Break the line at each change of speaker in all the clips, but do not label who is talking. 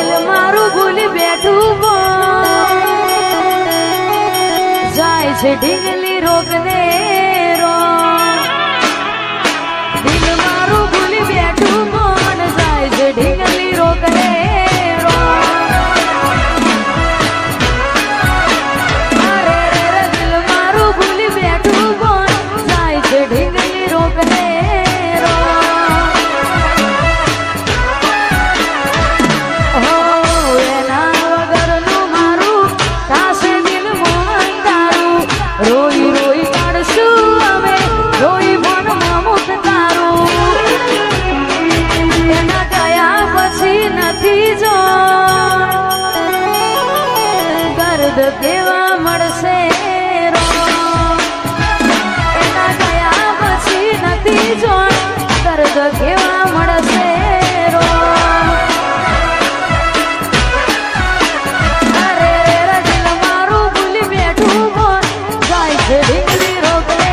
દિલ મારું ભૂલી બેઠું જાય છે ઢીંગલી રોગને રો દિલ મારું ભૂલી બેઠું મન જાય છે ઢીંગલી રોગને રો અરે રે દિલ મારું ભૂલી બેઠું મન જાય છે ઢીંગલી રોગને રો રોઈ રોઈ કાઢશું અમે રોઈ મનમાં મુખ તારું એના ગયા પછી નથી જો દર્દ કેવા મળશે રો એના ગયા પછી નથી જો દર્દ કેવા મળશે રો અરે રે દિલ મારું ભૂલી બેઠું ઢીંગલી રોગને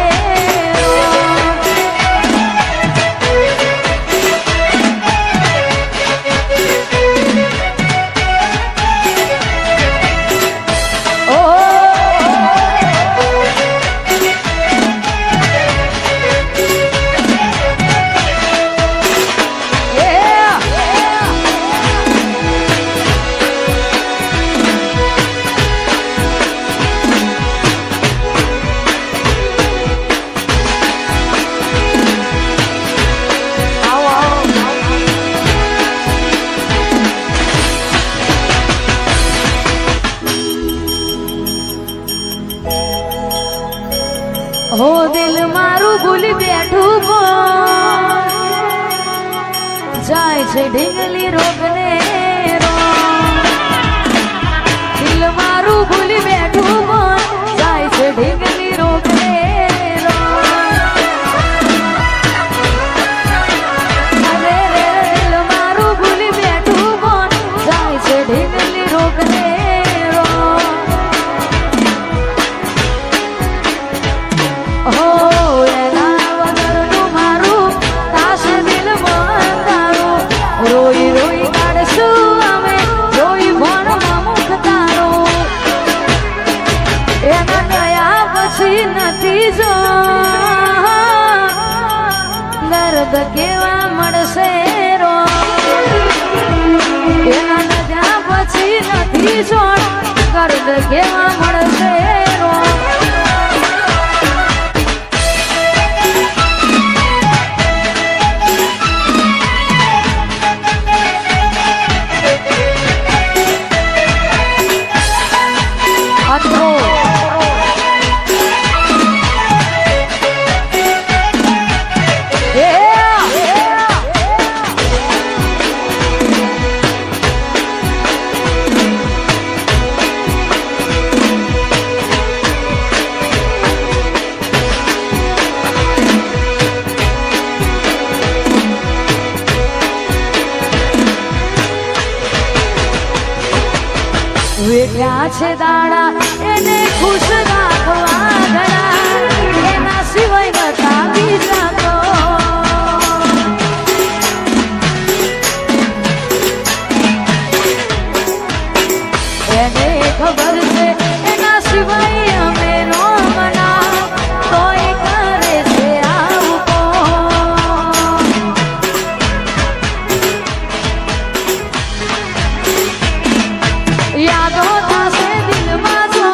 હો દિલ મારું ભૂલી બેઠું જાય છે ઢીંગલી રોગને રો દિલ મારું ભૂલી બેઠું જાય છે ઢીંગલી રોગને રો અરે રે દિલ મારું ભૂલી બેઠું જાય છે ઢીંગલી રોગને રોઈ રોઈ કાઢશું અમે રોઈ ભણમાં મુખ તારું એના ગયા પછી નથી જો દર્દ કેવા મળશે રો એના ગયા પછી નથી જો દર્દ કેવા મળશે રો વેઠ્યા છે દાડા એને ખુશ રાખવા ઘણા એના સિવાય નતા બીજા તો એને ખબર છે એના સિવાય અમે નો મના તોય કરે છે આવું યાદો થશે દિલમાં જો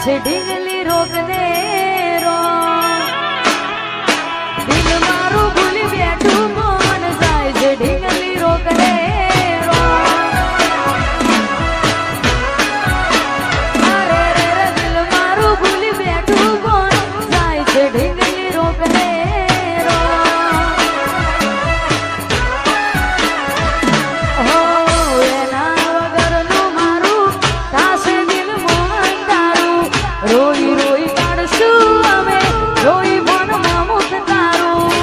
છે ઢીંગલી રોક દે રો દિલ મારું ભૂલી બેઠું મન જાય છે ઢીંગલી રોક દે રો અરે રે રે દિલ મારું ભૂલી બેઠું મન જાય છે ઢીંગલી રોક દે રો હો એના વગરનું મારું તાસે દિલ મોહન તારું રોઈ રોઈ કાઢશું અમે રોઈ મનમાં મુખ તારું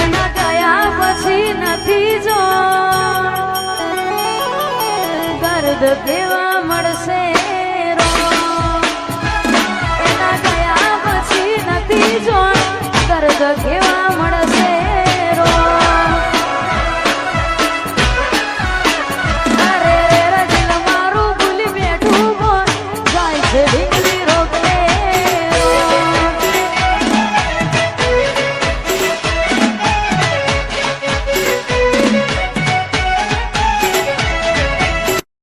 એના ગયા પછી નથી જો ગર્દ કેવા મળશે